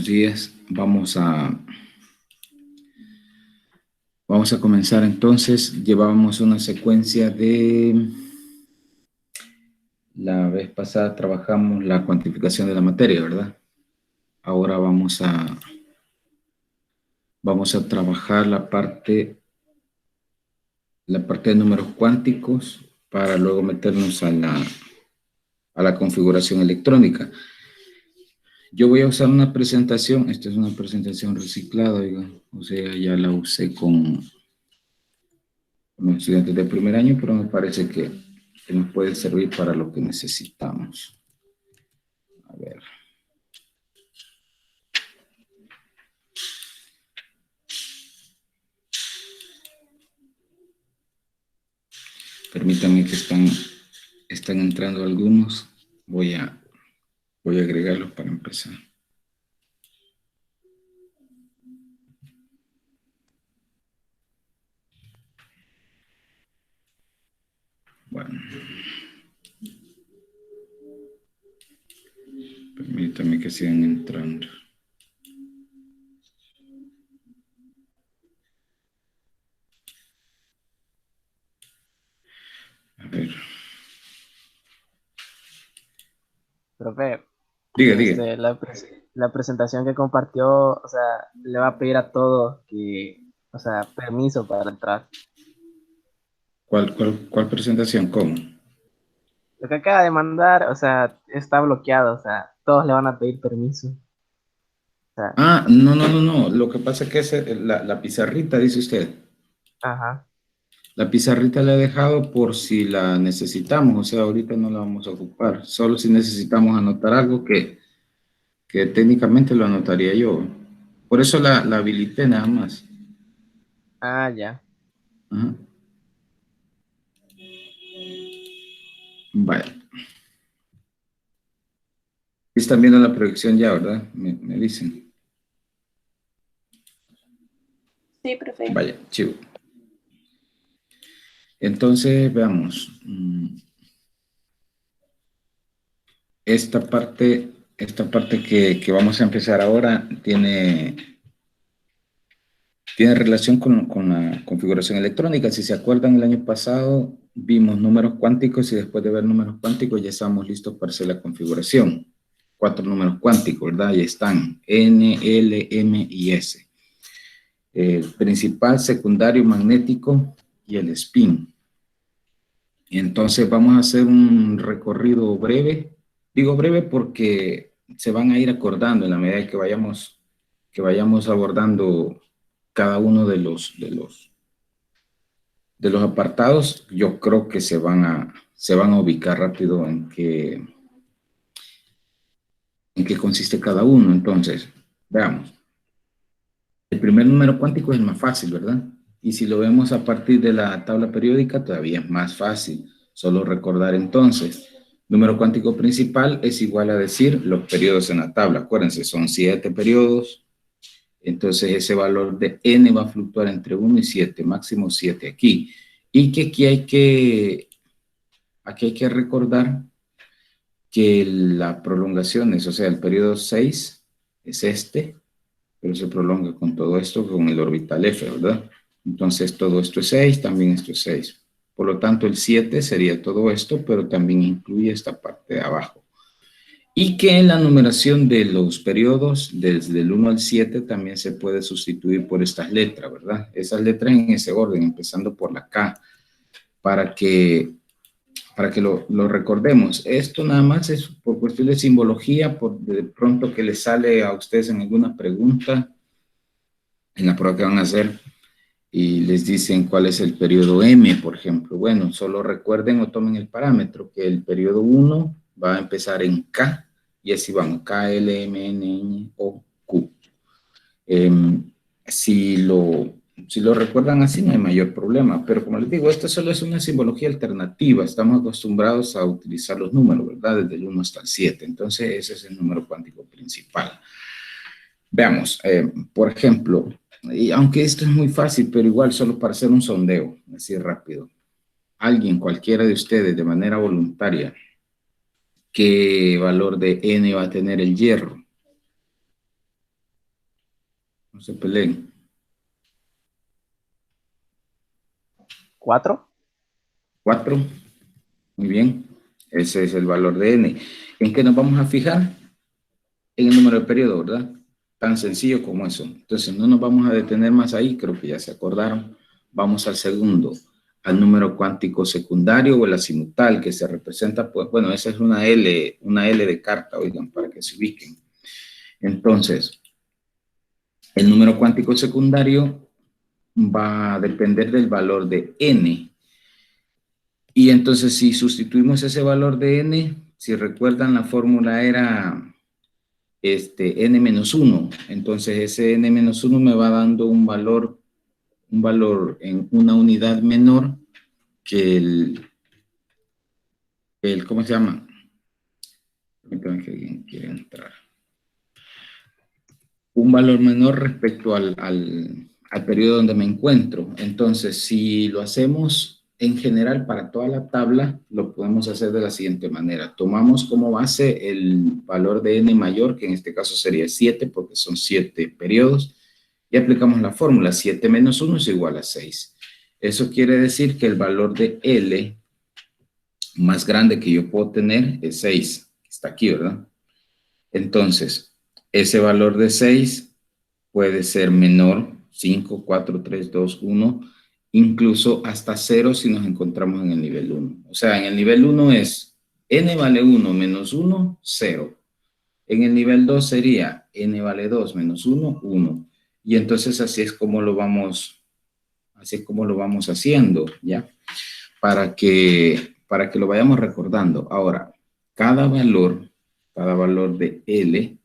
Buenos días. Vamos a comenzar entonces. Llevábamos una secuencia de... La vez pasada trabajamos la cuantificación de la materia, ¿verdad? Ahora vamos a trabajar la parte de números cuánticos para luego meternos a la configuración electrónica. Yo voy a usar una presentación. Esta es una presentación reciclada, oiga. O sea, ya la usé con los estudiantes de primer año, pero me parece que nos puede servir para lo que necesitamos. A ver. Permítanme que están entrando algunos. Voy a agregarlos para empezar. Bueno. Permítanme que sigan entrando. A ver. Profe, Diga. la presentación que compartió, o sea, le va a pedir a todos que, o sea, permiso para entrar. ¿Cuál presentación? ¿Cómo? Lo que acaba de mandar, o sea, está bloqueado, o sea, todos le van a pedir permiso. O sea, Ah, no. Lo que pasa es que es la pizarrita, dice usted. ajá. La pizarrita la he dejado por si la necesitamos, o sea, ahorita no la vamos a ocupar. Solo si necesitamos anotar algo que técnicamente lo anotaría yo. Por eso la habilité nada más. Ah, ya. Ajá. Vale. Están viendo la proyección ya, ¿verdad? Me dicen. Sí, profe. Vaya, chivo. Entonces, veamos. Esta parte que vamos a empezar ahora tiene relación con la configuración electrónica. Si se acuerdan, el año pasado vimos números cuánticos y después de ver números cuánticos ya estábamos listos para hacer la configuración. 4 números cuánticos, ¿verdad? Ahí están N, L, M y S. El principal, secundario, magnético y el spin. Y entonces vamos a hacer un recorrido breve. Digo breve porque se van a ir acordando en la medida que vayamos abordando cada uno de los apartados. Yo creo que se van a ubicar rápido en qué consiste cada uno. Entonces, veamos. El primer número cuántico es el más fácil, ¿verdad? Y si lo vemos a partir de la tabla periódica, todavía es más fácil. Solo recordar entonces, número cuántico principal es igual a decir los periodos en la tabla. Acuérdense, son 7 periodos. Entonces ese valor de n va a fluctuar entre 1 y 7, máximo 7 aquí. Y que aquí hay que recordar que la prolongación es, o sea, el periodo 6 es este, pero se prolonga con todo esto, con el orbital F, ¿verdad? Entonces todo esto es 6, también esto es 6. Por lo tanto, el 7 sería todo esto, pero también incluye esta parte de abajo. Y que en la numeración de los periodos, desde el 1 al 7, también se puede sustituir por estas letras, ¿verdad? Esas letras en ese orden, empezando por la K, para que lo recordemos. Esto nada más es por cuestión de simbología, por de pronto que les sale a ustedes en alguna pregunta en la prueba que van a hacer y les dicen cuál es el periodo M, por ejemplo. Bueno, solo recuerden o tomen el parámetro que el periodo 1 va a empezar en K y así vamos, K, L, M, N, O, Q. Si lo recuerdan así, no hay mayor problema, pero como les digo, esto solo es una simbología alternativa. Estamos acostumbrados a utilizar los números, ¿verdad? Desde el 1 hasta el 7. Entonces, ese es el número cuántico principal. Veamos, por ejemplo, y aunque esto es muy fácil, pero igual solo para hacer un sondeo, así rápido. Alguien, cualquiera de ustedes, de manera voluntaria, ¿qué valor de N va a tener el hierro? No se peleen. 4. 4. Muy bien. Ese es el valor de n. ¿En qué nos vamos a fijar? En el número de periodo, ¿verdad? Tan sencillo como eso. Entonces, no nos vamos a detener más ahí. Creo que ya se acordaron. Vamos al segundo. Al número cuántico secundario o el azimutal, que se representa, pues, bueno, esa es una L de carta, oigan, para que se ubiquen. Entonces, el número cuántico secundario va a depender del valor de n. Y entonces, si sustituimos ese valor de n, si recuerdan, la fórmula era n-1. Entonces, ese n-1 me va dando un valor en una unidad menor que ¿cómo se llama? Permítanme que alguien quiere entrar. Un valor menor respecto al periodo donde me encuentro. Entonces, si lo hacemos en general para toda la tabla, lo podemos hacer de la siguiente manera. Tomamos como base el valor de n mayor, que en este caso sería 7, porque son 7 periodos, y aplicamos la fórmula. 7 menos 1 es igual a 6. Eso quiere decir que el valor de L más grande que yo puedo tener es 6. Está aquí, ¿verdad? Entonces, ese valor de 6 puede ser menor, 5, 4, 3, 2, 1, incluso hasta 0 si nos encontramos en el nivel 1. O sea, en el nivel 1 es n vale 1 menos 1, 0. En el nivel 2 sería n vale 2 menos 1, 1. Y entonces así es como lo vamos haciendo, ¿ya? Para que lo vayamos recordando. Ahora, cada valor de L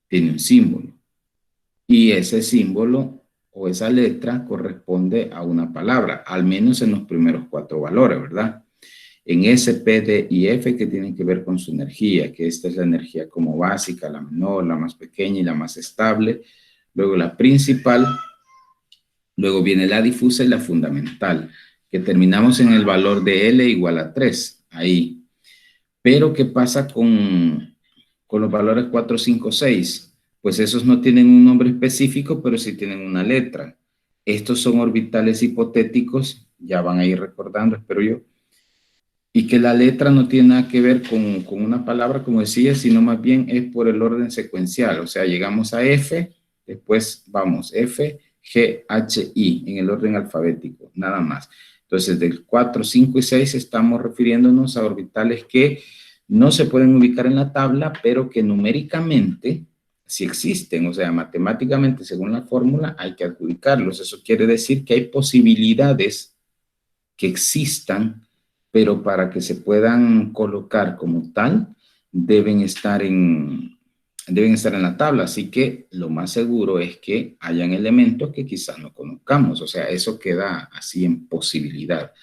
tiene un símbolo. Y ese símbolo o esa letra corresponde a una palabra, al menos en los primeros 4 valores, ¿verdad? En S, P, D y F, que tienen que ver con su energía, que esta es la energía como básica, la menor, la más pequeña y la más estable. Luego la principal, luego viene la difusa y la fundamental, que terminamos en el valor de L igual a 3, ahí. Pero, ¿qué pasa con los valores 4, 5, 6? Pues esos no tienen un nombre específico, pero sí tienen una letra. Estos son orbitales hipotéticos, ya van a ir recordando, espero yo, y que la letra no tiene nada que ver con una palabra, como decía, sino más bien es por el orden secuencial. O sea, llegamos a F, después vamos F, G, H, I, en el orden alfabético, nada más. Entonces, del 4, 5 y 6 estamos refiriéndonos a orbitales que no se pueden ubicar en la tabla, pero que numéricamente sí existen. O sea, matemáticamente, según la fórmula, hay que adjudicarlos. Eso quiere decir que hay posibilidades que existan, pero para que se puedan colocar como tal, deben estar en la tabla. Así que lo más seguro es que hayan elementos que quizás no conozcamos. O sea, eso queda así en posibilidad.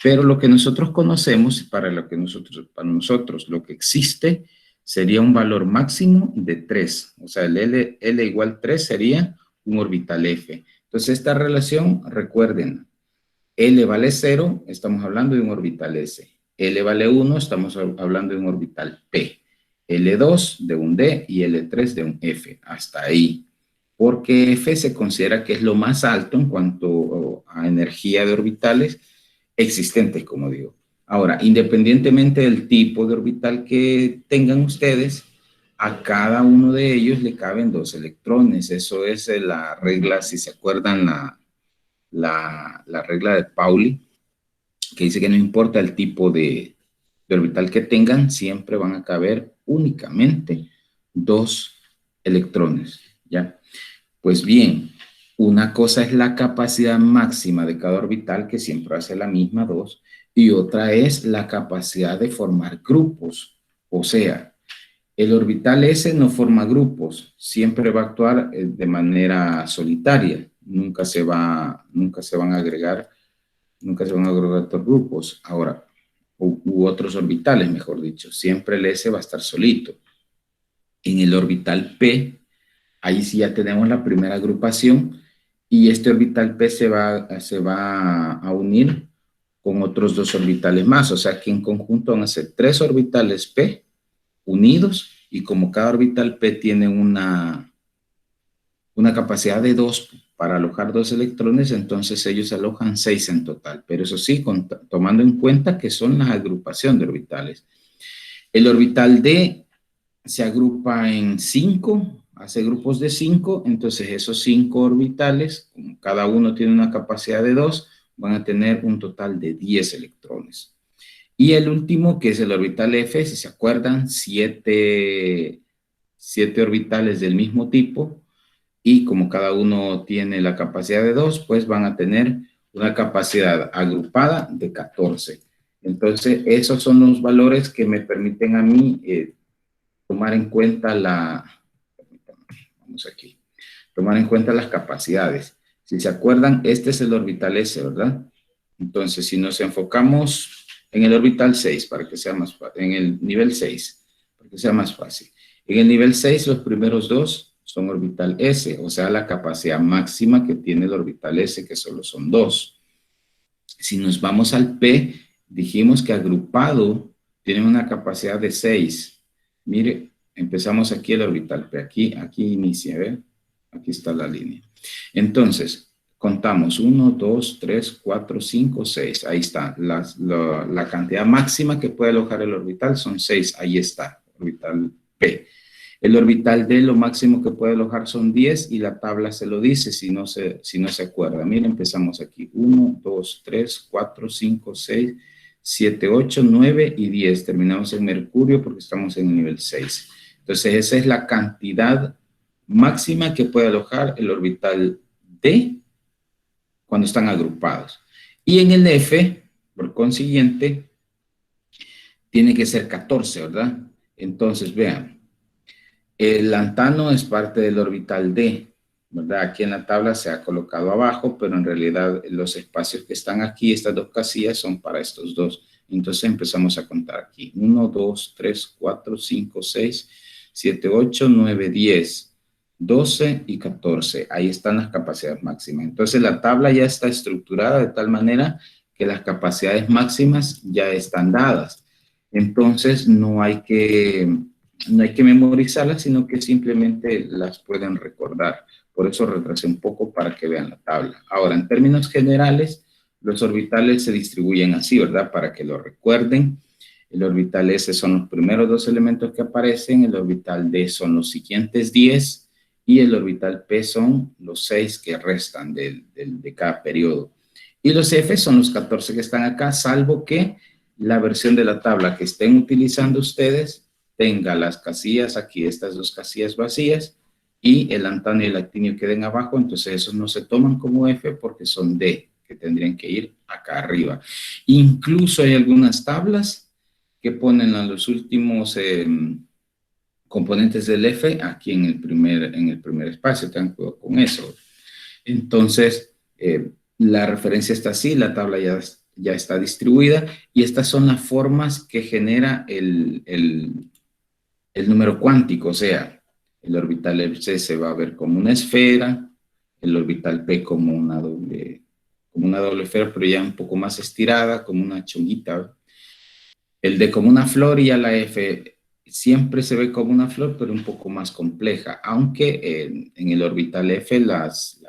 Pero lo que nosotros conocemos, para nosotros lo que existe, sería un valor máximo de 3. O sea, el L igual 3 sería un orbital F. Entonces, esta relación, recuerden, L vale 0, estamos hablando de un orbital S. L vale 1, estamos hablando de un orbital P. L2 de un D y L3 de un F. Hasta ahí. Porque F se considera que es lo más alto en cuanto a energía de orbitales existentes, como digo. Ahora, independientemente del tipo de orbital que tengan ustedes, a cada uno de ellos le caben 2 electrones. Eso es la regla, si se acuerdan, la regla de Pauli, que dice que no importa el tipo de orbital que tengan, siempre van a caber únicamente 2 electrones, ¿ya? Pues bien, una cosa es la capacidad máxima de cada orbital, que siempre hace la misma, 2, y otra es la capacidad de formar grupos. O sea, el orbital S no forma grupos, siempre va a actuar de manera solitaria, nunca se van a agregar otros grupos. Ahora, u otros orbitales, mejor dicho, siempre el S va a estar solito. En el orbital P, ahí sí ya tenemos la primera agrupación y este orbital P se va a unir con otros 2 orbitales más, o sea que en conjunto van a ser 3 orbitales P unidos, y como cada orbital P tiene una una capacidad de 2 para alojar 2 electrones, entonces ellos alojan 6 en total, pero eso sí, tomando en cuenta que son la agrupación de orbitales. El orbital D se agrupa en 5, hace grupos de 5, entonces esos 5 orbitales, como cada uno tiene una capacidad de 2, van a tener un total de 10 electrones. Y el último, que es el orbital F, si se acuerdan, 7 orbitales del mismo tipo, y como cada uno tiene la capacidad de 2, pues van a tener una capacidad agrupada de 14. Entonces, esos son los valores que me permiten a mí tomar en cuenta vamos aquí, tomar en cuenta las capacidades. Si se acuerdan, este es el orbital S, ¿verdad? Entonces, si nos enfocamos en el orbital 6, para que sea más fácil, en el nivel 6, para que sea más fácil. En el nivel 6, los primeros dos son orbital S, o sea, la capacidad máxima que tiene el orbital S, que solo son 2. Si nos vamos al P, dijimos que agrupado tiene una capacidad de 6. Mire, empezamos aquí el orbital P, aquí inicia, ¿ve? Aquí está la línea. Entonces, contamos 1, 2, 3, 4, 5, 6. Ahí está. La cantidad máxima que puede alojar el orbital son 6. Ahí está, orbital P. El orbital D, lo máximo que puede alojar son 10 y la tabla se lo dice si no se acuerda. Miren, empezamos aquí. 1, 2, 3, 4, 5, 6, 7, 8, 9 y 10. Terminamos en Mercurio porque estamos en el nivel 6. Entonces, esa es la cantidad máxima que puede alojar el orbital D cuando están agrupados. Y en el F, por consiguiente, tiene que ser 14, ¿verdad? Entonces, vean, el lantano es parte del orbital D, ¿verdad? Aquí en la tabla se ha colocado abajo, pero en realidad los espacios que están aquí, estas dos casillas, son para estos dos. Entonces empezamos a contar aquí. 1, 2, 3, 4, 5, 6, 7, 8, 9, 10, 12 y 14. Ahí están las capacidades máximas. Entonces la tabla ya está estructurada de tal manera que las capacidades máximas ya están dadas. Entonces no hay que memorizarlas, sino que simplemente las pueden recordar. Por eso retrasé un poco para que vean la tabla. Ahora, en términos generales, los orbitales se distribuyen así, ¿verdad? Para que lo recuerden. El orbital S son los primeros 2 elementos que aparecen, el orbital D son los siguientes 10 y el orbital P son los 6 que restan de cada periodo. Y los F son los 14 que están acá, salvo que la versión de la tabla que estén utilizando ustedes tenga las casillas aquí, estas dos casillas vacías, y el lantano y el actinio queden abajo, entonces esos no se toman como F porque son D, que tendrían que ir acá arriba. Incluso hay algunas tablas que ponen a los últimos componentes del F aquí en el primer espacio, tengan cuidado con eso. Entonces, la referencia está así, la tabla ya está distribuida, y estas son las formas que genera el número cuántico, o sea, el orbital C se va a ver como una esfera, el orbital P como una doble esfera, pero ya un poco más estirada, como una chonguita. El D como una flor, y ya la F siempre se ve como una flor, pero un poco más compleja, aunque en el orbital F las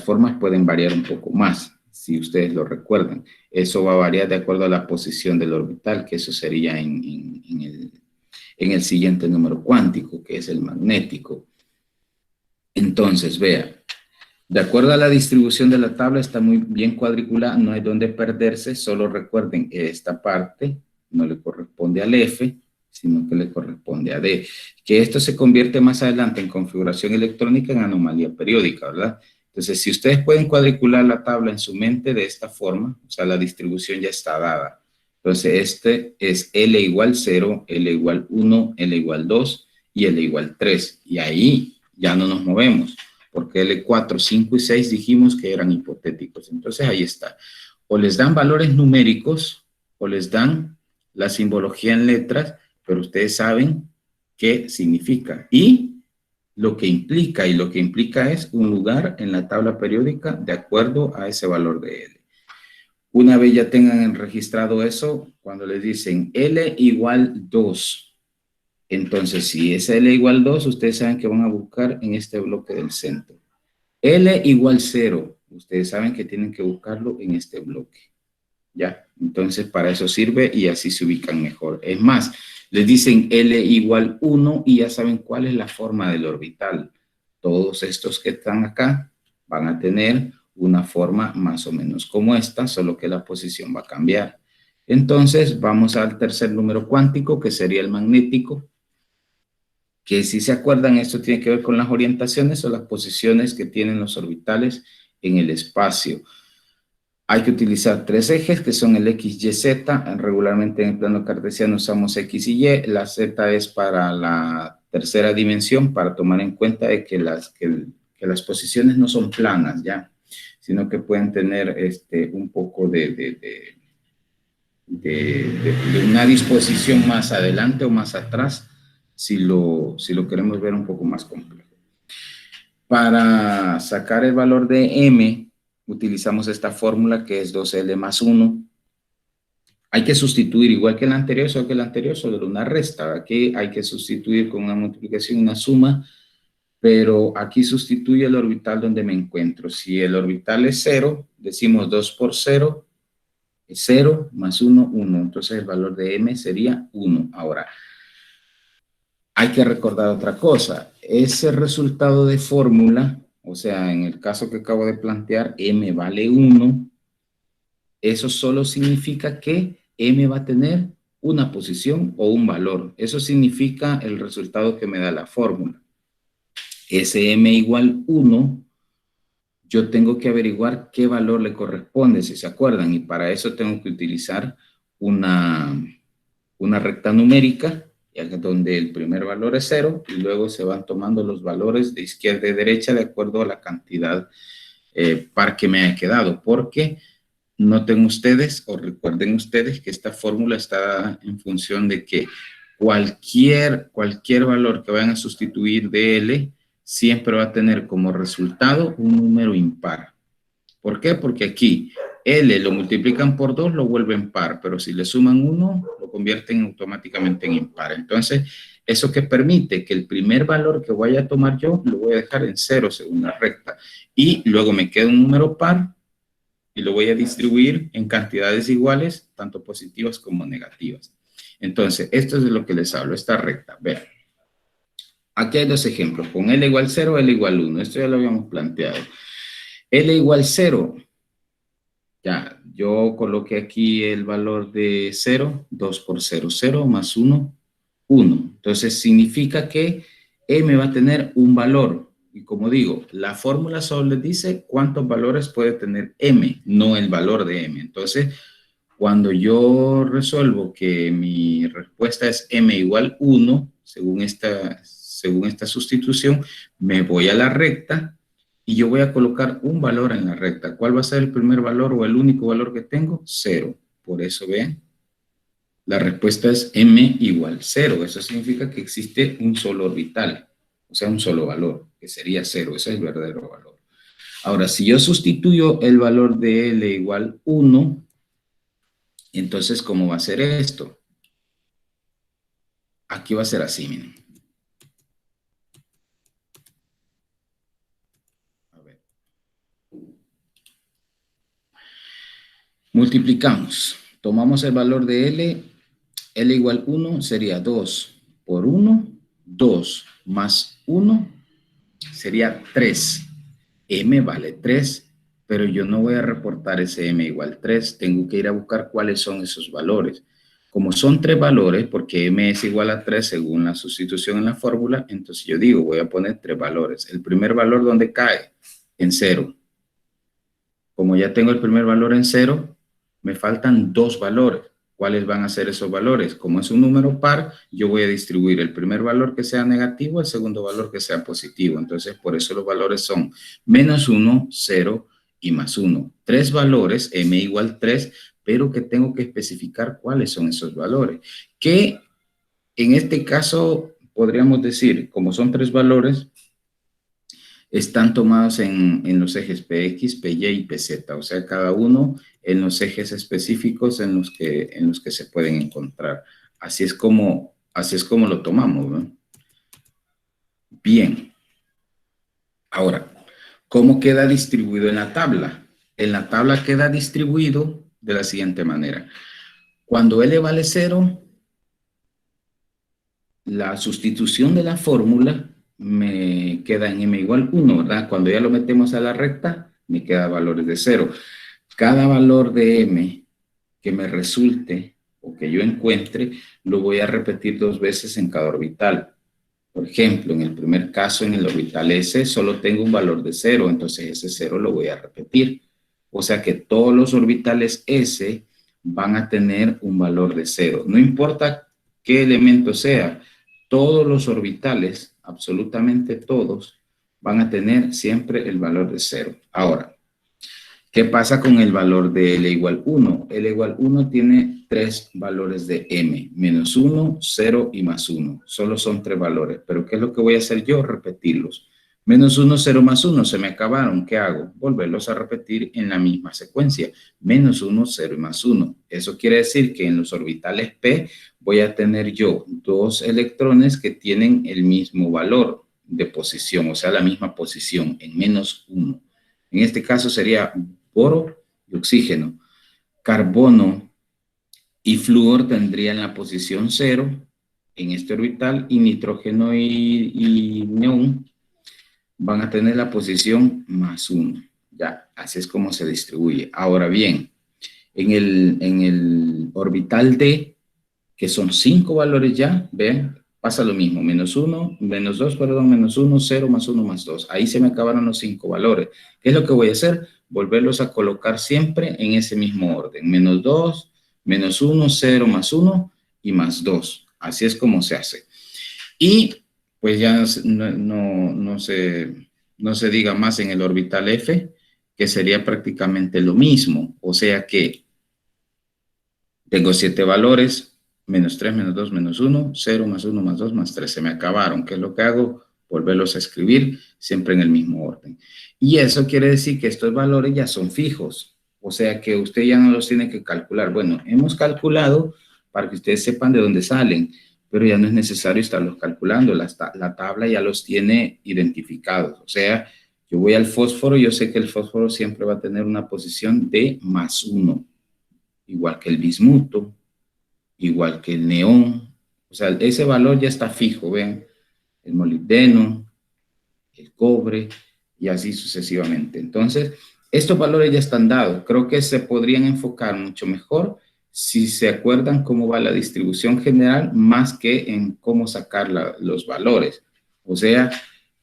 formas pueden variar un poco más, si ustedes lo recuerdan. Eso va a variar de acuerdo a la posición del orbital, que eso sería en el siguiente número cuántico, que es el magnético. Entonces, vea, de acuerdo a la distribución de la tabla, está muy bien cuadriculada, no hay donde perderse, solo recuerden que esta parte no le corresponde al F, sino que le corresponde a D, que esto se convierte más adelante en configuración electrónica en anomalía periódica, ¿verdad? Entonces, si ustedes pueden cuadricular la tabla en su mente de esta forma, o sea, la distribución ya está dada. Entonces, este es L igual 0, L igual 1, L igual 2 y L igual 3. Y ahí ya no nos movemos, porque L4, 5 y 6 dijimos que eran hipotéticos. Entonces, ahí está. O les dan valores numéricos o les dan la simbología en letras, pero ustedes saben qué significa y lo que implica, y lo que implica es un lugar en la tabla periódica de acuerdo a ese valor de L. Una vez ya tengan registrado eso, cuando les dicen L igual 2, Entonces, si es L igual 2, ustedes saben que van a buscar en este bloque del centro. L igual 0, ustedes saben que tienen que buscarlo en este bloque. ¿Ya? Entonces, para eso sirve y así se ubican mejor. Es más, les dicen L igual 1 y ya saben cuál es la forma del orbital. Todos estos que están acá van a tener una forma más o menos como esta, solo que la posición va a cambiar. Entonces, vamos al tercer número cuántico, que sería el magnético, que si se acuerdan, esto tiene que ver con las orientaciones o las posiciones que tienen los orbitales en el espacio. Hay que utilizar tres ejes que son el X, Y, Z. Regularmente en el plano cartesiano usamos X y Y. La Z es para la tercera dimensión, para tomar en cuenta de que las posiciones no son planas, ¿ya? Sino que pueden tener un poco de una disposición más adelante o más atrás, si lo queremos ver un poco más complejo. Para sacar el valor de M, utilizamos esta fórmula que es 2L más 1. Hay que sustituir, igual que el anterior, solo una resta. Aquí hay que sustituir con una multiplicación, una suma, pero aquí sustituye el orbital donde me encuentro. Si el orbital es 0, decimos 2 por 0, es 0, más 1, 1. Entonces el valor de M sería 1. Ahora, hay que recordar otra cosa. Ese resultado de fórmula, o sea, en el caso que acabo de plantear, M vale 1. Eso solo significa que M va a tener una posición o un valor. Eso significa el resultado que me da la fórmula. Ese M igual 1, yo tengo que averiguar qué valor le corresponde, si se acuerdan, y para eso tengo que utilizar una recta numérica, ya que donde el primer valor es 0, y luego se van tomando los valores de izquierda y derecha de acuerdo a la cantidad par que me haya quedado, porque noten ustedes o recuerden ustedes que esta fórmula está en función de que cualquier valor que vayan a sustituir de L siempre va a tener como resultado un número impar. ¿Por qué? Porque aquí L lo multiplican por 2, lo vuelven par, pero si le suman 1, lo convierten automáticamente en impar. Entonces, eso que permite que el primer valor que vaya a tomar yo, lo voy a dejar en 0 según la recta. Y luego me queda un número par y lo voy a distribuir en cantidades iguales, tanto positivas como negativas. Entonces, esto es de lo que les hablo, esta recta. Vean. Aquí hay dos ejemplos, con L igual 0, L igual 1. Esto ya lo habíamos planteado. L igual 0. Ya, yo coloqué aquí el valor de 0, 2 por 0, 0 más 1, 1. Entonces, significa que M va a tener un valor. Y como digo, la fórmula solo les dice cuántos valores puede tener M, no el valor de M. Entonces, cuando yo resuelvo que mi respuesta es M igual 1, según esta sustitución, me voy a la recta y yo voy a colocar un valor en la recta. ¿Cuál va a ser el primer valor o el único valor que tengo? 0. Por eso, vean, la respuesta es M igual 0. Eso significa que existe un solo orbital, o sea, un solo valor, que sería 0. Ese es el verdadero valor. Ahora, si yo sustituyo el valor de L igual 1, entonces, ¿cómo va a ser esto? Aquí va a ser así, miren. A ver. Multiplicamos. Tomamos el valor de L. L igual 1 sería 2 por 1, 2 más 1 sería 3. M vale 3, pero yo no voy a reportar ese M igual 3. Tengo que ir a buscar cuáles son esos valores. Como son 3 valores, porque M es igual a 3 según la sustitución en la fórmula, entonces yo digo, voy a poner 3 valores. El primer valor, ¿dónde cae? En 0. Como ya tengo el primer valor en 0, me faltan 2 valores. ¿Cuáles van a ser esos valores? Como es un número par, yo voy a distribuir el primer valor que sea negativo, el segundo valor que sea positivo. Entonces, por eso los valores son menos 1, 0 y más 1. 3 valores, M igual 3, pero que tengo que especificar cuáles son esos valores. Que en este caso podríamos decir, como son 3 valores, están tomados en los ejes PX, PY y PZ, o sea, cada uno en los ejes específicos en los que se pueden encontrar. Así es como Así es como lo tomamos, ¿no? Bien. Ahora, ¿cómo queda distribuido en la tabla? En la tabla queda distribuido de la siguiente manera. Cuando L vale 0, la sustitución de la fórmula me queda en M igual 1, ¿verdad? Cuando ya lo metemos a la recta, me queda valores de 0. Cada valor de M que me resulte o que yo encuentre, lo voy a repetir 2 veces en cada orbital. Por ejemplo, en el primer caso, en el orbital S, solo tengo un valor de 0, entonces ese 0 lo voy a repetir. O sea que todos los orbitales S van a tener un valor de 0. No importa qué elemento sea, todos los orbitales, absolutamente todos, van a tener siempre el valor de 0. Ahora, ¿qué pasa con el valor de L igual 1? L igual 1 tiene 3 valores de M, menos 1, 0 y más 1. Solo son 3 valores, pero ¿qué es lo que voy a hacer yo? Repetirlos. Menos 1, 0 más 1, se me acabaron. ¿Qué hago? Volverlos a repetir en la misma secuencia. Menos 1, 0 y más 1. Eso quiere decir que en los orbitales P voy a tener yo 2 electrones que tienen el mismo valor de posición, o sea, la misma posición, en menos 1. En este caso sería boro y oxígeno. Carbono y flúor tendrían la posición 0 en este orbital y nitrógeno y neón van a tener la posición más 1. Ya, así es como se distribuye. Ahora bien, en el orbital D, que son 5 valores ya, vean, pasa lo mismo, menos 1, menos 2, perdón, menos 1, 0, más 1, más 2. Ahí se me acabaron los 5 valores. ¿Qué es lo que voy a hacer? Volverlos a colocar siempre en ese mismo orden. Menos 2, menos 1, 0, más 1 y más 2. Así es como se hace. Y pues ya no se diga más en el orbital F, que sería prácticamente lo mismo. O sea que tengo 7 valores, menos 3, menos 2, menos 1, 0, más 1, más 2, más 3. Se me acabaron. ¿Qué es lo que hago? Volverlos a escribir siempre en el mismo orden. Y eso quiere decir que estos valores ya son fijos. O sea que usted ya no los tiene que calcular. Bueno, hemos calculado para que ustedes sepan de dónde salen, pero ya no es necesario estarlos calculando. La tabla ya los tiene identificados. O sea, yo voy al fósforo, yo sé que el fósforo siempre va a tener una posición de más 1. Igual que el bismuto, igual que el neón. O sea, ese valor ya está fijo, ¿ven? El molibdeno, el cobre y así sucesivamente. Entonces, estos valores ya están dados. Creo que se podrían enfocar mucho mejor si se acuerdan cómo va la distribución general más que en cómo sacar los valores. O sea,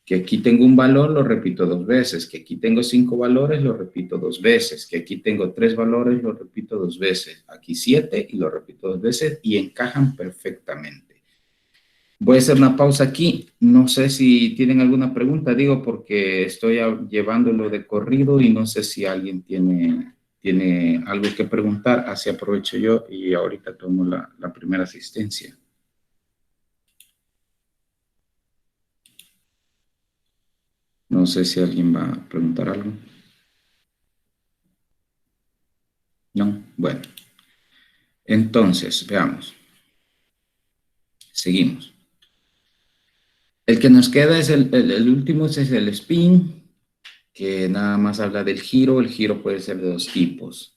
que aquí tengo un valor, lo repito 2 veces, que aquí tengo 5 valores, lo repito 2 veces, que aquí tengo 3 valores, lo repito 2 veces, aquí 7 y lo repito 2 veces y encajan perfectamente. Voy a hacer una pausa aquí, no sé si tienen alguna pregunta, digo porque estoy llevándolo de corrido y no sé si alguien tiene algo que preguntar, así aprovecho yo y ahorita tomo la primera asistencia. No sé si alguien va a preguntar algo. No, bueno. Entonces, veamos. Seguimos. El que nos queda es el último, es el spin, que nada más habla del giro. El giro puede ser de 2 tipos,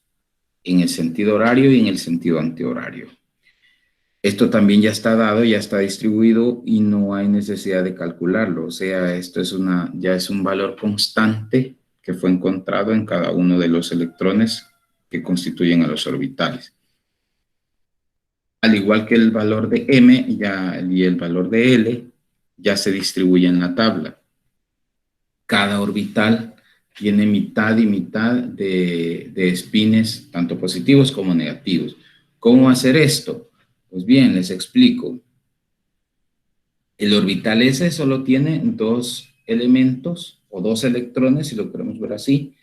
en el sentido horario y en el sentido antihorario. Esto también ya está dado, ya está distribuido y no hay necesidad de calcularlo. O sea, esto ya es un valor constante que fue encontrado en cada uno de los electrones que constituyen a los orbitales. Al igual que el valor de M y el valor de L, ya se distribuye en la tabla. Cada orbital tiene mitad y mitad de spines, tanto positivos como negativos. ¿Cómo hacer esto? Pues bien, les explico. El orbital S solo tiene 2 elementos o 2 electrones, si lo queremos ver así,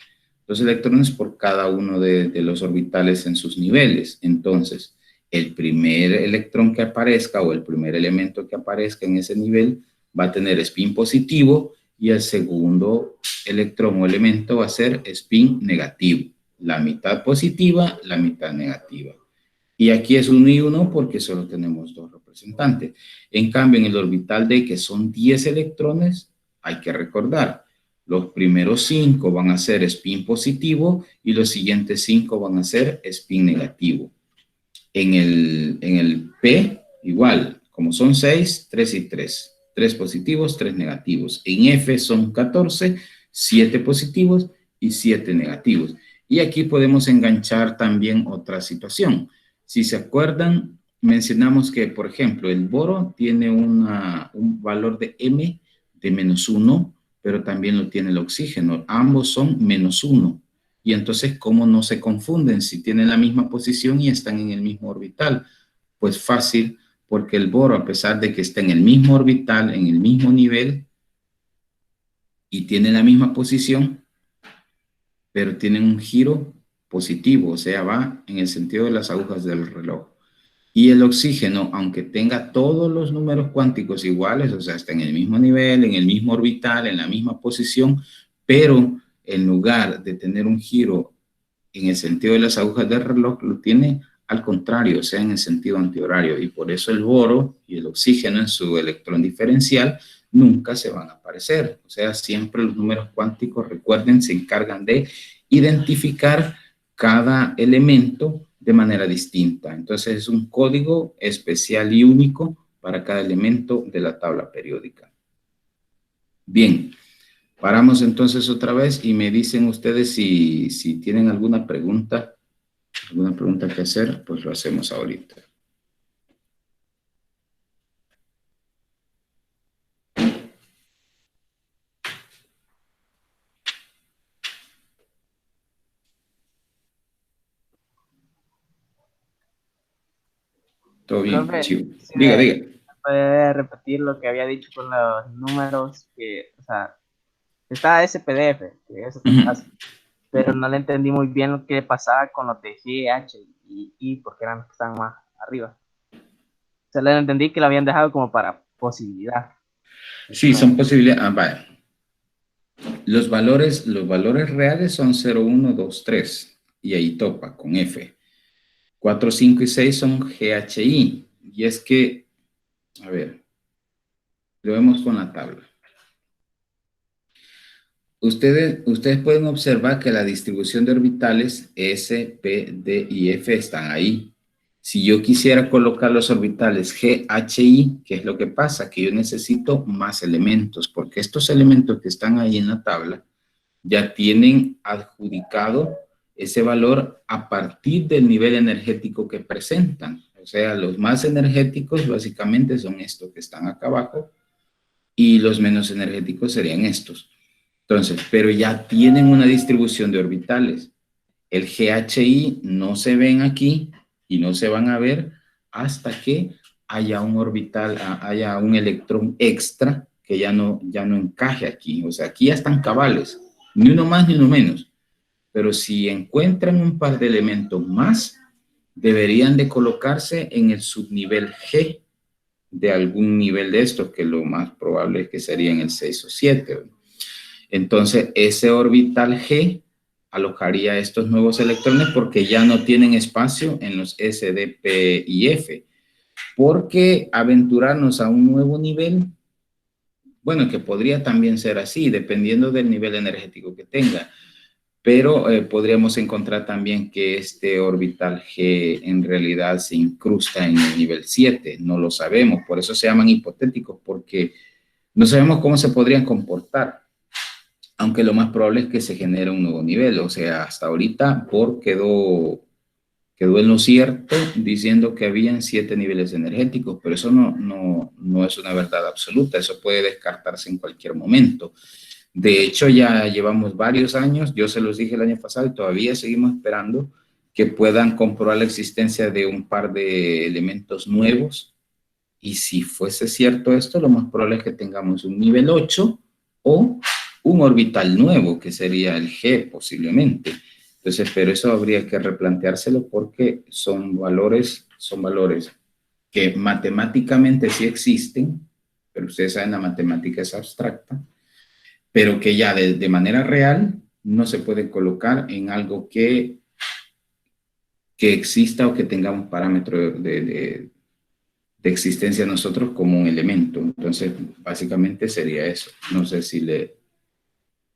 2 electrones por cada uno de los orbitales en sus niveles. Entonces, el primer electrón que aparezca o el primer elemento que aparezca en ese nivel va a tener spin positivo y el segundo electrón o elemento va a ser spin negativo. La mitad positiva, la mitad negativa. Y aquí es 1 y 1 porque solo tenemos 2 representantes. En cambio, en el orbital D, que son 10 electrones, hay que recordar, los primeros 5 van a ser spin positivo y los siguientes 5 van a ser spin negativo. En el P, igual, como son 6, 3 y 3. 3 positivos, 3 negativos. En F son 14, 7 positivos y 7 negativos. Y aquí podemos enganchar también otra situación. Si se acuerdan, mencionamos que, por ejemplo, el boro tiene un valor de M de -1, pero también lo tiene el oxígeno. Ambos son -1. Y entonces, ¿cómo no se confunden si tienen la misma posición y están en el mismo orbital? Pues fácil, porque el boro, a pesar de que está en el mismo orbital, en el mismo nivel, y tiene la misma posición, pero tiene un giro positivo, o sea, va en el sentido de las agujas del reloj. Y el oxígeno, aunque tenga todos los números cuánticos iguales, o sea, está en el mismo nivel, en el mismo orbital, en la misma posición, pero en lugar de tener un giro en el sentido de las agujas del reloj, lo tiene al contrario, o sea, en el sentido antihorario. Y por eso el boro y el oxígeno en su electrón diferencial nunca se van a parecer. O sea, siempre los números cuánticos, recuerden, se encargan de identificar cada elemento de manera distinta. Entonces es un código especial y único para cada elemento de la tabla periódica. Bien, paramos entonces otra vez y me dicen ustedes si tienen alguna pregunta que hacer, pues lo hacemos ahorita. Todo bien, Profe, chivo. si Diga, me diga. puede repetir lo que había dicho con los números, que, o sea, está ese PDF, que eso está Ujú. fácil, pero no le entendí muy bien lo que pasaba con los de G, H y I, porque eran los que están más arriba. O sea, le entendí que lo habían dejado como para posibilidad. Eso Sí, son me... posibilidades. Vaya. Los valores reales son 0, 1, 2, 3. Y ahí topa con F. 4, 5 y 6 son GHI. Y es que, a ver, lo vemos con la tabla. Ustedes pueden observar que la distribución de orbitales S, P, D y F están ahí. Si yo quisiera colocar los orbitales G, H, I, ¿qué es lo que pasa? Que yo necesito más elementos, porque estos elementos que están ahí en la tabla ya tienen adjudicado ese valor a partir del nivel energético que presentan. O sea, los más energéticos básicamente son estos que están acá abajo y los menos energéticos serían estos. Entonces, pero ya tienen una distribución de orbitales. El GHI no se ven aquí y no se van a ver hasta que haya un orbital, haya un electrón extra que ya no encaje aquí. O sea, aquí ya están cabales, ni uno más ni uno menos. Pero si encuentran un par de elementos más, deberían de colocarse en el subnivel G de algún nivel de estos, que lo más probable es que sería en el 6 o 7. Entonces, ese orbital G alojaría estos nuevos electrones porque ya no tienen espacio en los S, D, P y F. Porque aventurarnos a un nuevo nivel, bueno, que podría también ser así, dependiendo del nivel energético que tenga, pero podríamos encontrar también que este orbital G en realidad se incrusta en el nivel 7, no lo sabemos, por eso se llaman hipotéticos, porque no sabemos cómo se podrían comportar, aunque lo más probable es que se genere un nuevo nivel. O sea, hasta ahorita Bohr quedó en lo cierto diciendo que habían 7 niveles energéticos, pero eso no es una verdad absoluta, eso puede descartarse en cualquier momento. De hecho, ya llevamos varios años, yo se los dije el año pasado y todavía seguimos esperando que puedan comprobar la existencia de un par de elementos nuevos. Y si fuese cierto esto, lo más probable es que tengamos un nivel 8 o un orbital nuevo, que sería el G posiblemente. Entonces, pero eso habría que replanteárselo porque son valores que matemáticamente sí existen, pero ustedes saben, la matemática es abstracta, pero que ya de manera real no se puede colocar en algo que que exista o que tengamos parámetros de existencia nosotros como un elemento. Entonces, básicamente sería eso. No sé si le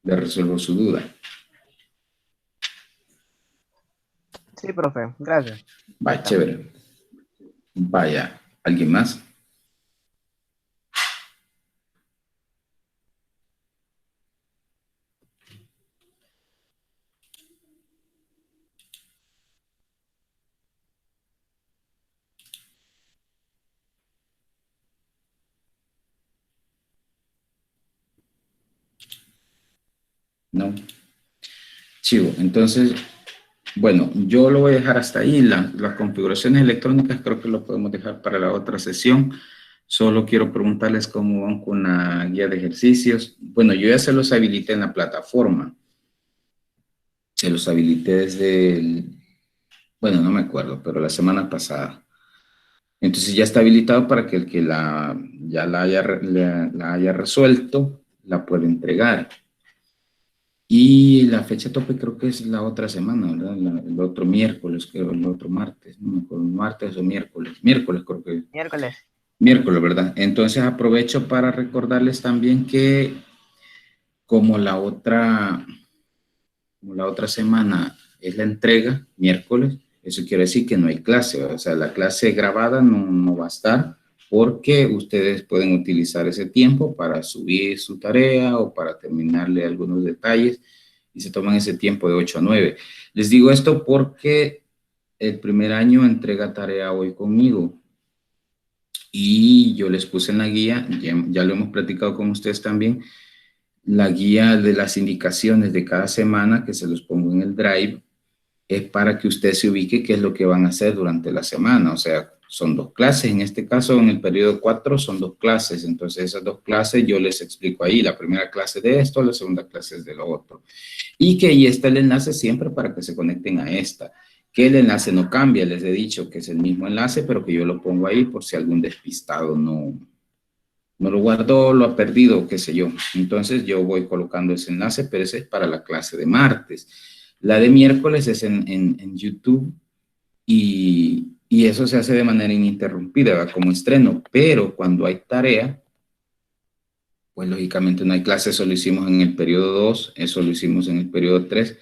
resuelvo su duda. Sí, profe, gracias. Va, chévere. Vaya, ¿alguien más? No. Chivo. Entonces, bueno, yo lo voy a dejar hasta ahí. Las configuraciones electrónicas creo que lo podemos dejar para la otra sesión. Solo quiero preguntarles cómo van con la guía de ejercicios. Bueno, yo ya se los habilité en la plataforma. Se los habilité desde bueno, no me acuerdo, pero la semana pasada. Entonces ya está habilitado para que el que ya la haya resuelto, la pueda entregar. Y la fecha tope creo que es la otra semana, ¿verdad? El otro miércoles, creo, el otro martes, no me acuerdo, martes o miércoles. Miércoles creo que es. Miércoles. Miércoles, ¿verdad? Entonces aprovecho para recordarles también que como como la otra semana es la entrega, miércoles, eso quiere decir que no hay clase, o sea, la clase grabada no va a estar porque ustedes pueden utilizar ese tiempo para subir su tarea o para terminarle algunos detalles y se toman ese tiempo de 8 a 9. Les digo esto porque el primer año entrega tarea hoy conmigo y yo les puse en la guía, ya lo hemos platicado con ustedes también, la guía de las indicaciones de cada semana que se los pongo en el Drive es para que usted se ubique qué es lo que van a hacer durante la semana. O sea, son 2 clases. En este caso, en el periodo 4 son 2 clases. Entonces, esas 2 clases yo les explico ahí. La primera clase de esto, la segunda clase es de lo otro. Y que ahí está el enlace siempre para que se conecten a esta. Que el enlace no cambia. Les he dicho que es el mismo enlace, pero que yo lo pongo ahí por si algún despistado no lo guardó, lo ha perdido, qué sé yo. Entonces yo voy colocando ese enlace, pero ese es para la clase de martes. La de miércoles es en YouTube y eso se hace de manera ininterrumpida, ¿verdad? Como estreno, pero cuando hay tarea, pues lógicamente no hay clase, eso lo hicimos en el periodo 2, eso lo hicimos en el periodo 3.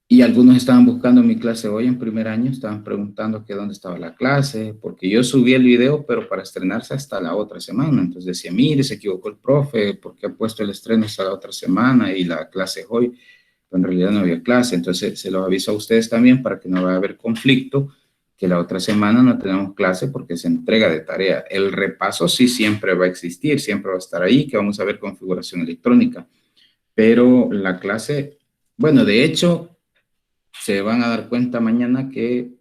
Y algunos estaban buscando mi clase hoy en primer año, estaban preguntando que dónde estaba la clase, porque yo subí el video, pero para estrenarse hasta la otra semana. Entonces decía, mire, se equivocó el profe, porque ha puesto el estreno hasta la otra semana y la clase es hoy. Pero en realidad no había clase. Entonces se los aviso a ustedes también para que no vaya a haber conflicto, que la otra semana no tenemos clase porque se entrega de tarea. El repaso sí siempre va a existir, siempre va a estar ahí, que vamos a ver configuración electrónica. Pero la clase, bueno, de hecho se van a dar cuenta mañana que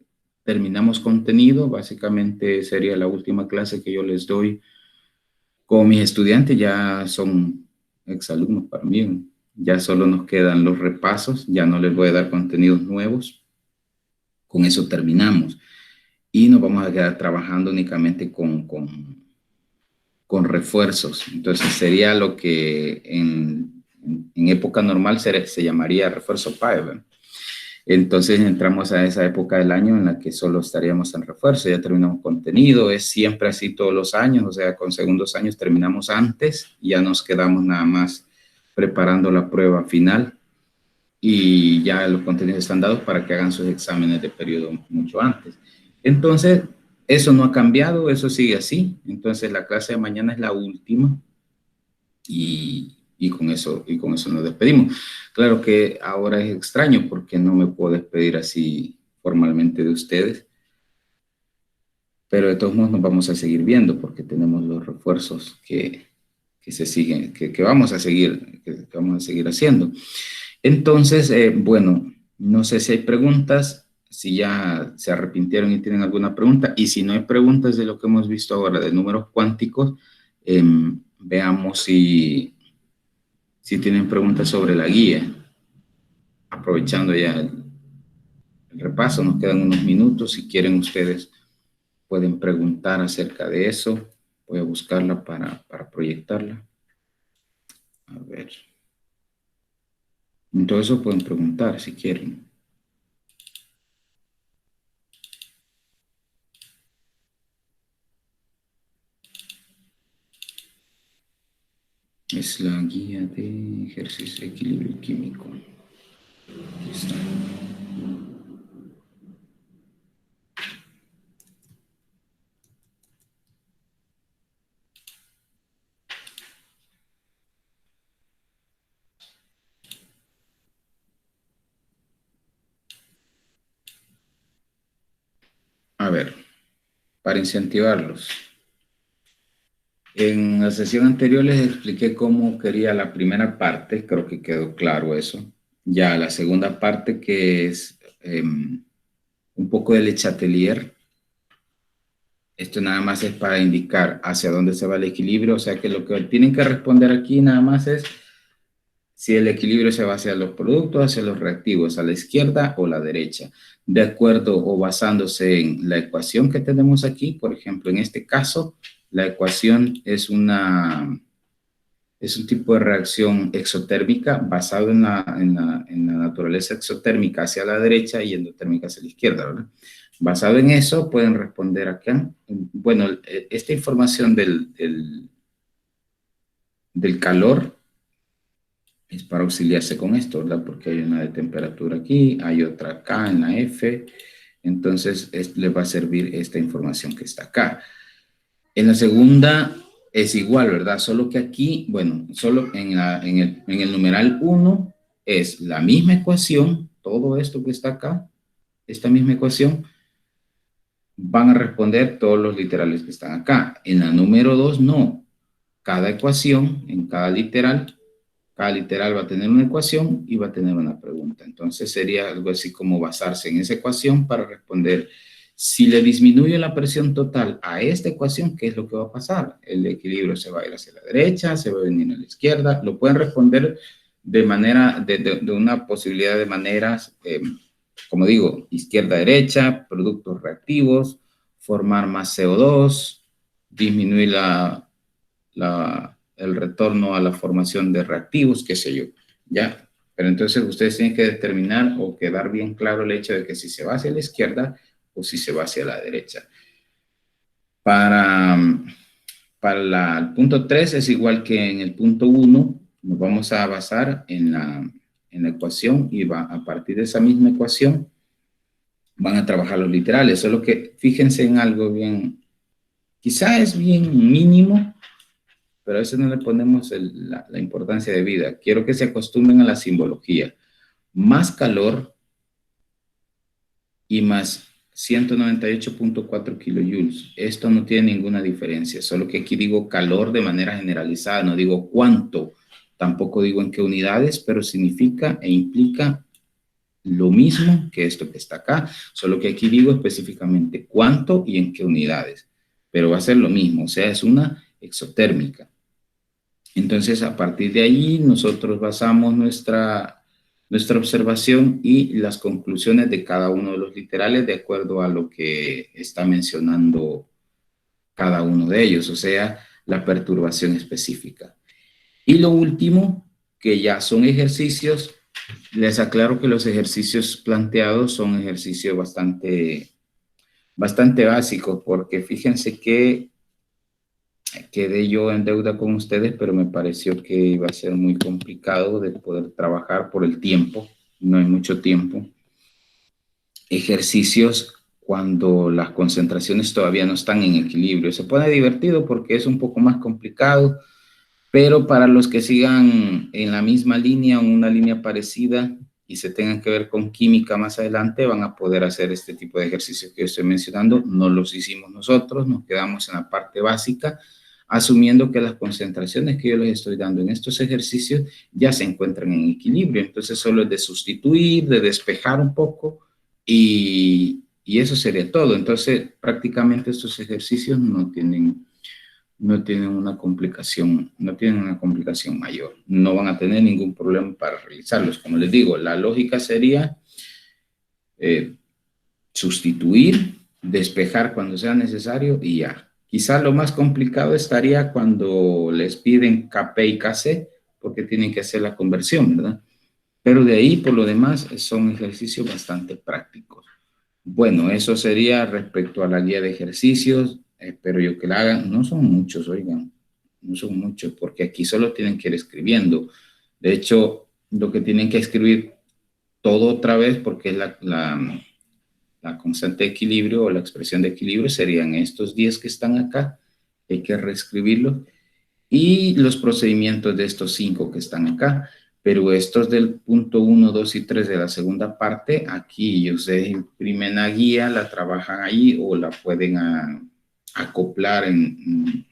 terminamos contenido, básicamente sería la última clase que yo les doy con mis estudiantes, ya son exalumnos para mí, ya solo nos quedan los repasos, ya no les voy a dar contenidos nuevos, con eso terminamos y nos vamos a quedar trabajando únicamente con refuerzos, entonces sería lo que en época normal se llamaría refuerzo PAE. Entonces entramos a esa época del año en la que solo estaríamos en refuerzo, ya terminamos contenido, es siempre así todos los años, o sea, con segundos años terminamos antes, ya nos quedamos nada más preparando la prueba final y ya los contenidos están dados para que hagan sus exámenes de periodo mucho antes. Entonces, eso no ha cambiado, eso sigue así, entonces la clase de mañana es la última y con eso nos despedimos. Claro que ahora es extraño porque no me puedo despedir así formalmente de ustedes, pero de todos modos nos vamos a seguir viendo porque tenemos los refuerzos que se siguen, que vamos a seguir, que vamos a seguir haciendo. Entonces, bueno, no sé si hay preguntas, si ya se arrepintieron y tienen alguna pregunta, y si no hay preguntas de lo que hemos visto ahora de números cuánticos, veamos si tienen preguntas sobre la guía, aprovechando ya el repaso, nos quedan unos minutos. Si quieren ustedes pueden preguntar acerca de eso. Voy a buscarla para proyectarla. A ver. En todo eso pueden preguntar si quieren. Es la guía de ejercicio de equilibrio químico. Aquí está. A ver, para incentivarlos. En la sesión anterior les expliqué cómo quería la primera parte, creo que quedó claro eso. Ya la segunda parte, que es un poco de Le Chatelier. Esto nada más es para indicar hacia dónde se va el equilibrio, o sea que lo que tienen que responder aquí nada más es si el equilibrio se va hacia los productos, hacia los reactivos, a la izquierda o la derecha, de acuerdo o basándose en la ecuación que tenemos aquí. Por ejemplo, en este caso, la ecuación es un tipo de reacción exotérmica basado en la naturaleza exotérmica hacia la derecha y endotérmica hacia la izquierda, ¿verdad? Basado en eso, pueden responder acá. Bueno, esta información del calor es para auxiliarse con esto, ¿verdad? Porque hay una de temperatura aquí, hay otra acá en la F, entonces les va a servir esta información que está acá. En la segunda es igual, ¿verdad? Solo que aquí, bueno, solo en el numeral 1 es la misma ecuación, todo esto que está acá, esta misma ecuación, van a responder todos los literales que están acá. En la número 2 no. Cada ecuación, en cada literal va a tener una ecuación y va a tener una pregunta. Entonces sería algo así como basarse en esa ecuación para responder si le disminuye la presión total a esta ecuación, ¿qué es lo que va a pasar? El equilibrio se va a ir hacia la derecha, se va a venir a la izquierda. Lo pueden responder de manera, de una posibilidad de maneras, como digo, izquierda-derecha, productos reactivos, formar más CO2, disminuir el retorno a la formación de reactivos, qué sé yo, ya. Pero entonces ustedes tienen que determinar o quedar bien claro el hecho de que si se va hacia la izquierda o si se va hacia la derecha. Para el punto 3 es igual que en el punto 1, nos vamos a basar en la ecuación y a partir de esa misma ecuación van a trabajar los literales, solo que fíjense en algo bien, quizá es bien mínimo, pero a veces no le ponemos la importancia de vida. Quiero que se acostumbren a la simbología. Más calor y más 198.4 kilojoules. Esto no tiene ninguna diferencia, solo que aquí digo calor de manera generalizada, no digo cuánto, tampoco digo en qué unidades, pero significa e implica lo mismo que esto que está acá, solo que aquí digo específicamente cuánto y en qué unidades, pero va a ser lo mismo, o sea, es una exotérmica. Entonces, a partir de ahí, nosotros basamos nuestra observación y las conclusiones de cada uno de los literales de acuerdo a lo que está mencionando cada uno de ellos, o sea, la perturbación específica. Y lo último, que ya son ejercicios, les aclaro que los ejercicios planteados son ejercicios bastante básicos, porque fíjense que quedé yo en deuda con ustedes, pero me pareció que iba a ser muy complicado de poder trabajar por el tiempo, no hay mucho tiempo. Ejercicios cuando las concentraciones todavía no están en equilibrio. Se pone divertido porque es un poco más complicado, pero para los que sigan en la misma línea o una línea parecida y se tengan que ver con química más adelante, van a poder hacer este tipo de ejercicios que yo estoy mencionando. No los hicimos nosotros, nos quedamos en la parte básica, asumiendo que las concentraciones que yo les estoy dando en estos ejercicios ya se encuentran en equilibrio. Entonces solo es de sustituir, de despejar un poco y eso sería todo. Entonces prácticamente estos ejercicios no tienen una complicación, no tienen una complicación mayor. No van a tener ningún problema para realizarlos. Como les digo, la lógica sería sustituir, despejar cuando sea necesario y ya. Quizá lo más complicado estaría cuando les piden Kp y Kc, porque tienen que hacer la conversión, ¿verdad? Pero de ahí, por lo demás, son ejercicios bastante prácticos. Bueno, eso sería respecto a la guía de ejercicios. Espero yo que la hagan. No son muchos, oigan. no son muchos, porque aquí solo tienen que ir escribiendo. De hecho, lo que tienen que escribir todo otra vez, porque es la constante de equilibrio o la expresión de equilibrio, serían estos 10 que están acá, hay que reescribirlo, y los procedimientos de estos 5 que están acá. Pero estos del punto 1, 2 y 3 de la segunda parte, aquí ustedes imprimen la guía, la trabajan ahí o la pueden acoplar en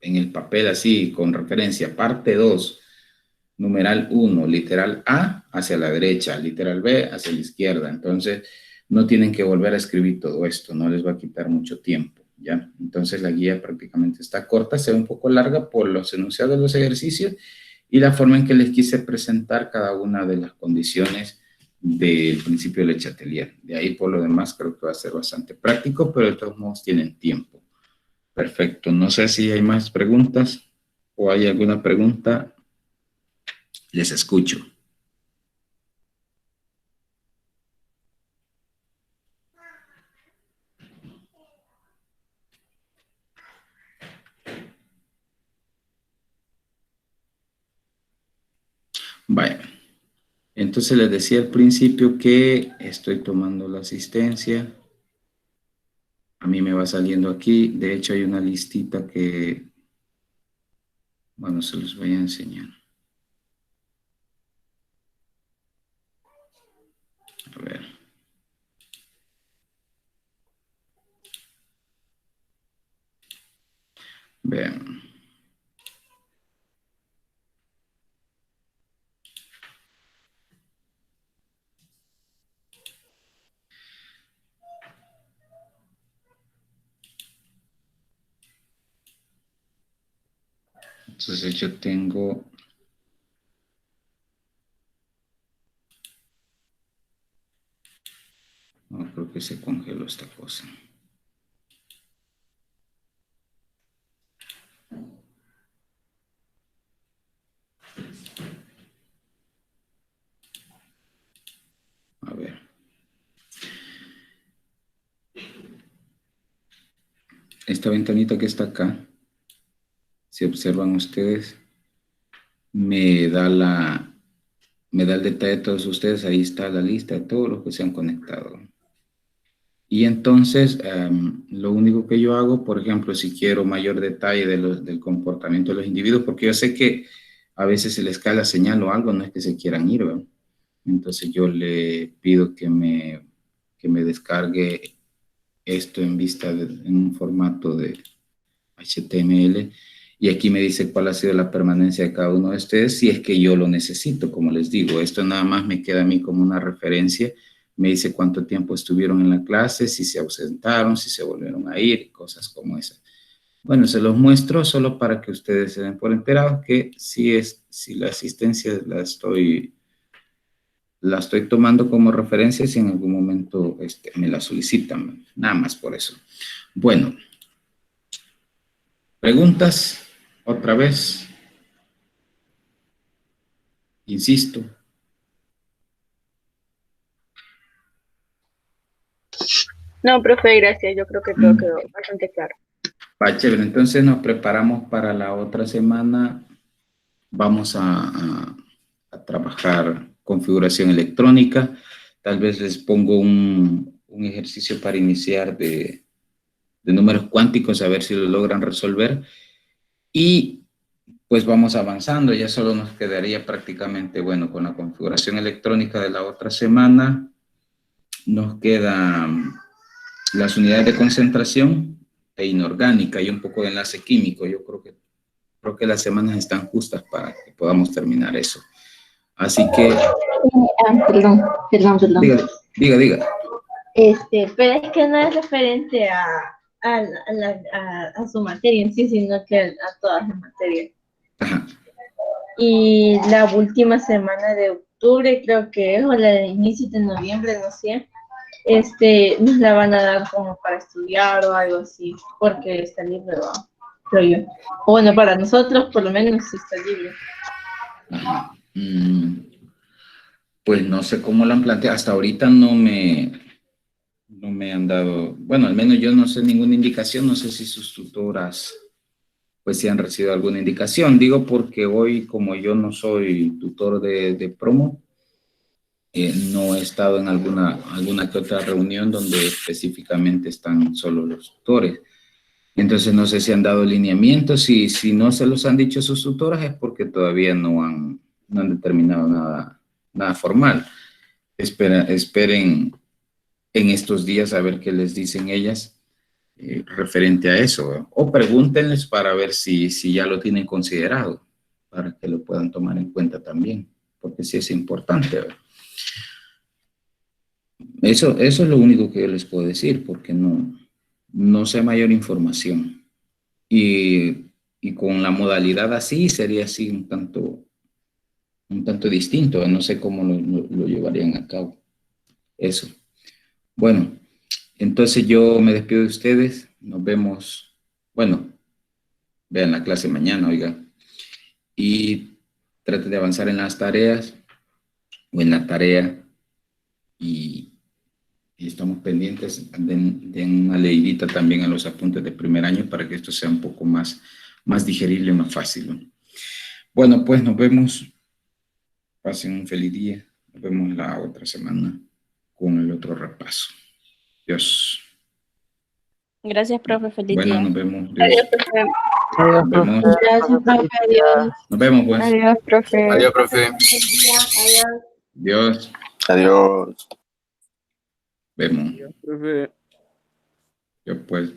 el papel así, con referencia. Parte 2, numeral 1, literal A hacia la derecha, literal B hacia la izquierda. Entonces, no tienen que volver a escribir todo esto, no les va a quitar mucho tiempo, ¿ya? Entonces, la guía prácticamente está corta, se ve un poco larga por los enunciados de los ejercicios y la forma en que les quise presentar cada una de las condiciones del principio de Le Chatelier. De ahí, por lo demás, creo que va a ser bastante práctico, pero de todos modos tienen tiempo. Perfecto. No sé si hay más preguntas o hay alguna pregunta. Les escucho. Vaya. Entonces les decía al principio que estoy tomando la asistencia. A mí me va saliendo aquí. De hecho, hay una listita que, bueno, se los voy a enseñar. A ver. Vean. Entonces yo tengo... No, creo que se congeló esta cosa. A ver. Esta ventanita que está acá, si observan ustedes, me da el detalle de todos ustedes. Ahí está la lista de todos los que se han conectado. Y entonces, lo único que yo hago, por ejemplo, si quiero mayor detalle del comportamiento de los individuos, porque yo sé que a veces se les cae la señal o algo, no es que se quieran ir, ¿verdad? Entonces yo le pido que me descargue esto en un formato de HTML, y aquí me dice cuál ha sido la permanencia de cada uno de ustedes, si es que yo lo necesito. Como les digo, esto nada más me queda a mí como una referencia. Me dice cuánto tiempo estuvieron en la clase, si se ausentaron, si se volvieron a ir, cosas como esas. Bueno, se los muestro solo para que ustedes se den por enterados que si la asistencia la estoy tomando como referencia, si en algún momento me la solicitan, nada más por eso. Bueno, preguntas, otra vez, insisto. No, profe, gracias. Yo creo que todo quedó bastante claro. Va, chévere. Entonces nos preparamos para la otra semana. Vamos a trabajar configuración electrónica. Tal vez les pongo un ejercicio para iniciar de números cuánticos, a ver si lo logran resolver. Y pues vamos avanzando. Ya solo nos quedaría prácticamente, bueno, con la configuración electrónica de la otra semana. Nos quedan las unidades de concentración e inorgánica y un poco de enlace químico. Yo creo que las semanas están justas para que podamos terminar eso. Así que... Perdón. Diga. Pero es que no es referente a su materia en sí, sino que a todas las materias. Ajá. Y la última semana de octubre, creo que es, o la de inicio de noviembre, no sé, nos la van a dar como para estudiar o algo así, porque está libre, ¿no? Creo yo. O bueno, para nosotros por lo menos está libre. Ajá. Pues no sé cómo lo han planteado. Hasta ahorita no me no me han dado, bueno, al menos yo no sé ninguna indicación, no sé si sus tutoras pues si han recibido alguna indicación. Digo porque hoy, como yo no soy tutor de promo, no he estado en alguna que otra reunión donde específicamente están solo los tutores. Entonces no sé si han dado lineamientos, y si no se los han dicho sus tutoras es porque todavía no han determinado nada formal. Esperen en estos días a ver qué les dicen ellas referente a eso, ¿verdad? O pregúntenles para ver si ya lo tienen considerado, para que lo puedan tomar en cuenta también, porque sí es importante, ¿verdad? Eso es lo único que yo les puedo decir, porque no sé mayor información. Y con la modalidad así sería así un tanto distinto, no sé cómo lo llevarían a cabo. Eso. Bueno, entonces yo me despido de ustedes, nos vemos, bueno, vean la clase mañana, oiga, y trate de avanzar en las tareas o en la tarea, y estamos pendientes de una leidita también a los apuntes de primer año para que esto sea un poco más digerible y más fácil, ¿no? Bueno, pues nos vemos. Pasen un feliz día. Nos vemos la otra semana con el otro repaso. Dios. Gracias, profe. Feliz Bueno, día. nos vemos. Dios. Adiós, profe. Adiós, Nos profe. vemos. Gracias, profe. Adiós. Nos vemos, pues. Adiós, profe. Adiós, profe. Adiós. Dios. Adiós. Vemos. Profe. Yo pues.